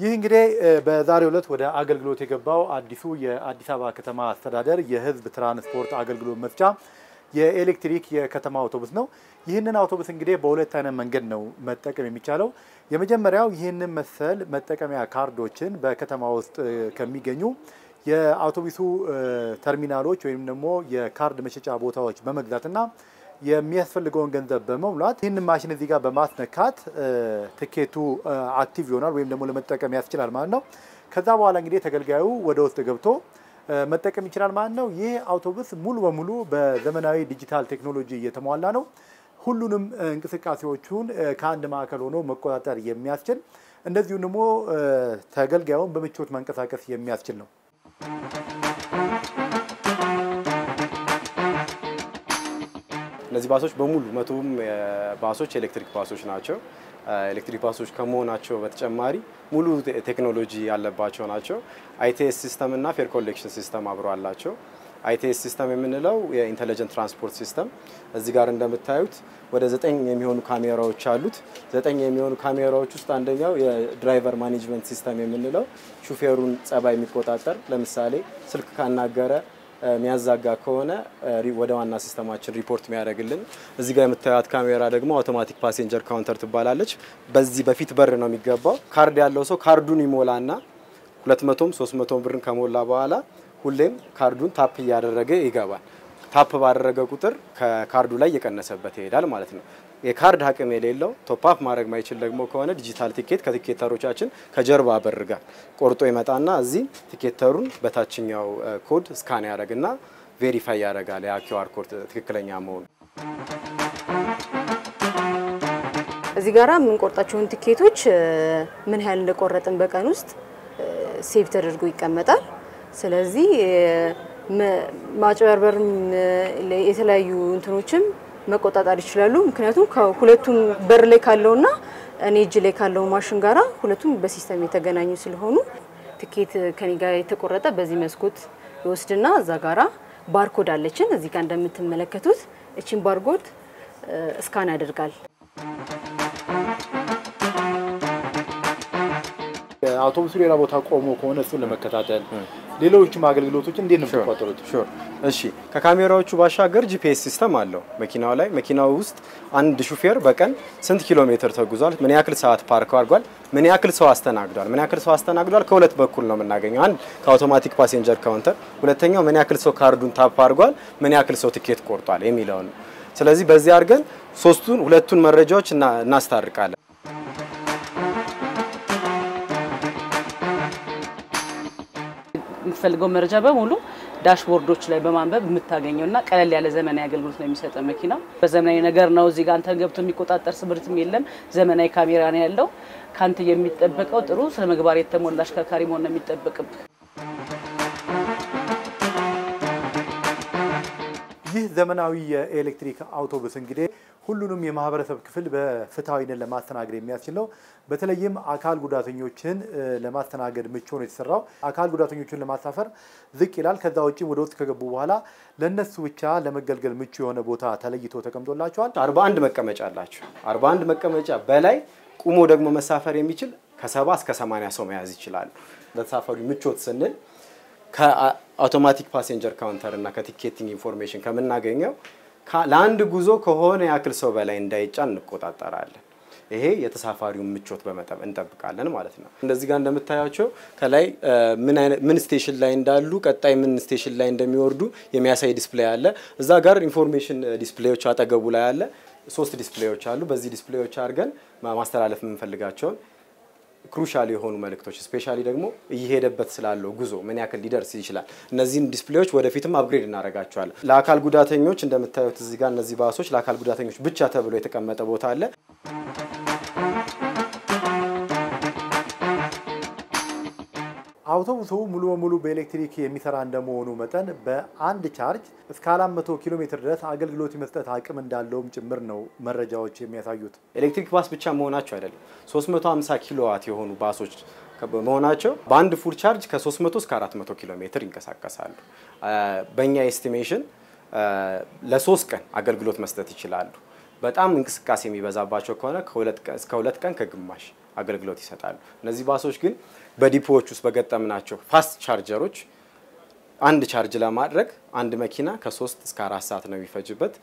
ይህ እንግዲህ በዛሬው ዕለት ወደ አገልግሎት የገባው አዲሱ የአዲስ አበባ ከተማ አስተዳደር የህዝብ ትራንስፖርት አገልግሎት መስጫ የኤሌክትሪክ የከተማ አውቶቡስ ነው። ይህንን አውቶቡስ እንግዲህ በሁለት አይነት መንገድ ነው መጠቀም የሚቻለው። የመጀመሪያው ይህንን መሰል መጠቀሚያ ካርዶችን በከተማ ውስጥ ከሚገኙ የአውቶቡሱ ተርሚናሎች ወይም ደግሞ የካርድ መሸጫ ቦታዎች በመግዛትና የሚያስፈልገውን ገንዘብ በመሙላት ይህንን ማሽን እዚህ ጋር በማስነካት ትኬቱ አክቲቭ ይሆናል ወይም ደግሞ ለመጠቀም ያስችላል ማለት ነው። ከዛ በኋላ እንግዲህ ተገልጋዩ ወደ ውስጥ ገብቶ መጠቀም ይችላል ማለት ነው። ይህ አውቶቡስ ሙሉ በሙሉ በዘመናዊ ዲጂታል ቴክኖሎጂ የተሟላ ነው። ሁሉንም እንቅስቃሴዎቹን ከአንድ ማዕከል ሆኖ መቆጣጠር የሚያስችል እንደዚሁ ደግሞ ተገልጋዩን በምቾት መንቀሳቀስ የሚያስችል ነው። እነዚህ ባሶች በሙሉ መቶም ባሶች ኤሌክትሪክ ባሶች ናቸው። ኤሌክትሪክ ባሶች ከመሆናቸው በተጨማሪ ሙሉ ቴክኖሎጂ ያለባቸው ናቸው። አይቲኤስ ሲስተም እና ፌር ኮሌክሽን ሲስተም አብሮ አላቸው። አይቲኤስ ሲስተም የምንለው የኢንተለጀንት ትራንስፖርት ሲስተም እዚህ ጋር እንደምታዩት ወደ 9 የሚሆኑ ካሜራዎች አሉት። 9 የሚሆኑ ካሜራዎች ውስጥ አንደኛው የድራይቨር ማኔጅመንት ሲስተም የምንለው ሹፌሩን ጸባይ የሚቆጣጠር ለምሳሌ ስልክ ካናገረ ሚያዛጋ ከሆነ ወደ ዋና ሲስተማችን ሪፖርት የሚያደርግልን። እዚህ ጋር የምታዩት ካሜራ ደግሞ አውቶማቲክ ፓሴንጀር ካውንተር ትባላለች። በዚህ በፊት በር ነው የሚገባው። ካርድ ያለው ሰው ካርዱን ይሞላና 200ም 300 ብርን ከሞላ በኋላ ሁሌም ካርዱን ታፕ እያደረገ ይገባል። ታፕ ባደረገ ቁጥር ከካርዱ ላይ እየቀነሰበት ይሄዳል ማለት ነው። የካርድ አቅም የሌለው ቶፕ አፕ ማድረግ ማይችል ደግሞ ከሆነ ዲጂታል ቲኬት ከቲኬተሮቻችን ከጀርባ በር ጋር ቆርጦ ይመጣና እዚህ ቲኬተሩን በታችኛው ኮድ ስካን ያደርግና ቬሪፋይ ያደርጋል ያ ኪውአር ኮድ ትክክለኛ መሆኑ። እዚህ ጋራ የምንቆርጣቸውን ቲኬቶች ምን ያህል እንደቆረጥን በቀን ውስጥ ሴቭ ተደርጎ ይቀመጣል። ስለዚህ ማጭበርበር የተለያዩ እንትኖችም መቆጣጣር ይችላሉ። ምክንያቱም ከሁለቱም በር ላይ ካለውና እኔ እጅ ላይ ካለው ማሽን ጋራ ሁለቱም በሲስተም የተገናኙ ስለሆኑ ቲኬት ከኔ ጋር የተቆረጠ በዚህ መስኮት ይወስድና እዛ ጋራ ባርኮድ አለችን እዚህ ጋር እንደምትመለከቱት እቺን ባርኮድ ስካን ያደርጋል። አውቶቡሱ ሌላ ቦታ ቆሞ ከሆነ እሱን ለመከታተል ሌሎችም አገልግሎቶች እንዴት ነው ተቋጥሩት? እሺ ከካሜራዎቹ ባሻገር ጂፒኤስ ሲስተም አለው መኪናው ላይ። መኪናው ውስጥ አንድ ሹፌር በቀን ስንት ኪሎ ሜትር ተጉዟል፣ ምን ያክል ሰዓት ፓርክ አድርጓል፣ ምን ያክል ሰው አስተናግዷል ከሁለት በኩል ነው የምናገኘው። አንድ ከአውቶማቲክ ፓሴንጀር ካውንተር፣ ሁለተኛው ምን ያክል ሰው ካርዱን ታፕ አድርጓል፣ ምን ያክል ሰው ቲኬት ቆርጧል የሚለው ነው። ስለዚህ በዚህ አድርገን ሁለቱን መረጃዎች እናስታርቃለን። የምትፈልገው መረጃ በሙሉ ዳሽቦርዶች ላይ በማንበብ የምታገኘውና ቀለል ያለ ዘመናዊ አገልግሎት ነው የሚሰጠው መኪናው። በዘመናዊ ነገር ነው እዚህ ጋር አንተን ገብቶ የሚቆጣጠር ስብርትም የለም። ዘመናዊ ካሜራ ነው ያለው። ካንተ የሚጠበቀው ጥሩ ስነ ምግባር የተሞላ አሽከርካሪ መሆን ነው የሚጠበቅብህ። ይህ ዘመናዊ የኤሌክትሪክ አውቶቡስ እንግዲህ ሁሉንም የማህበረሰብ ክፍል በፍትሃዊነት ለማስተናገድ የሚያስችል ነው። በተለይም አካል ጉዳተኞችን ለማስተናገድ ምቹ ነው የተሰራው። አካል ጉዳተኞችን ለማሳፈር ዝቅ ይላል። ከዛ ውጪ ወደ ውስጥ ከገቡ በኋላ ለነሱ ብቻ ለመገልገል ምቹ የሆነ ቦታ ተለይቶ ተቀምጦላቸዋል። 41 መቀመጫ አላቸው። 41 መቀመጫ በላይ ቁሞ ደግሞ መሳፈር የሚችል ከ70 እስከ 80 ሰው መያዝ ይችላል። ለተሳፋሪ ምቾት ስንል ከአውቶማቲክ ፓሴንጀር ካውንተር እና ከቲኬቲንግ ኢንፎርሜሽን ከምናገኘው ለአንድ ጉዞ ከሆነ ያክል ሰው በላይ እንዳይጫን እንቆጣጠራለን። ይሄ የተሳፋሪውን ምቾት በመጠን እንጠብቃለን ማለት ነው። እንደዚህ ጋር እንደምታያቸው ከላይ ምን ስቴሽን ላይ እንዳሉ ቀጣይ ምን ስቴሽን ላይ እንደሚወርዱ የሚያሳይ ዲስፕሌይ አለ። እዛ ጋር ኢንፎርሜሽን ዲስፕሌዮች አጠገቡ ላይ አለ። 3 ዲስፕሌዮች አሉ። በዚህ ዲስፕሌዮች አድርገን ማስተላለፍ የምንፈልጋቸውን ክሩሻል የሆኑ መልእክቶች ስፔሻሊ ደግሞ እየሄደበት ስላለው ጉዞ ምን ያክል ሊደርስ ይችላል እነዚህን ዲስፕሌዮች ወደፊትም አፕግሬድ እናደርጋቸዋለን። ለአካል ጉዳተኞች እንደምታዩት እዚህ ጋር እነዚህ ባሶች ለአካል ጉዳተኞች ብቻ ተብሎ የተቀመጠ ቦታ አለ። አውቶቡሱ ሙሉ በሙሉ በኤሌክትሪክ የሚሰራ እንደመሆኑ መጠን በአንድ ቻርጅ እስከ 400 ኪሎ ሜትር ድረስ አገልግሎት የመስጠት አቅም እንዳለውም ጭምር ነው መረጃዎች የሚያሳዩት። ኤሌክትሪክ ባስ ብቻ መሆናቸው አይደለም 350 ኪሎዋት የሆኑ ባሶች መሆናቸው በአንድ ፉል ቻርጅ ከ300 እስከ 400 ኪሎ ሜትር ይንቀሳቀሳሉ። በእኛ ኤስቲሜሽን ለ3 ቀን አገልግሎት መስጠት ይችላሉ። በጣም እንቅስቃሴ የሚበዛባቸው ከሆነ እስከ 2 ቀን ከግማሽ አገልግሎት ይሰጣሉ። እነዚህ ባሶች ግን በዲፖዎች ውስጥ በገጠምናቸው ፋስት ቻርጀሮች አንድ ቻርጅ ለማድረግ አንድ መኪና ከ3 እስከ 4 ሰዓት ነው የሚፈጅበት።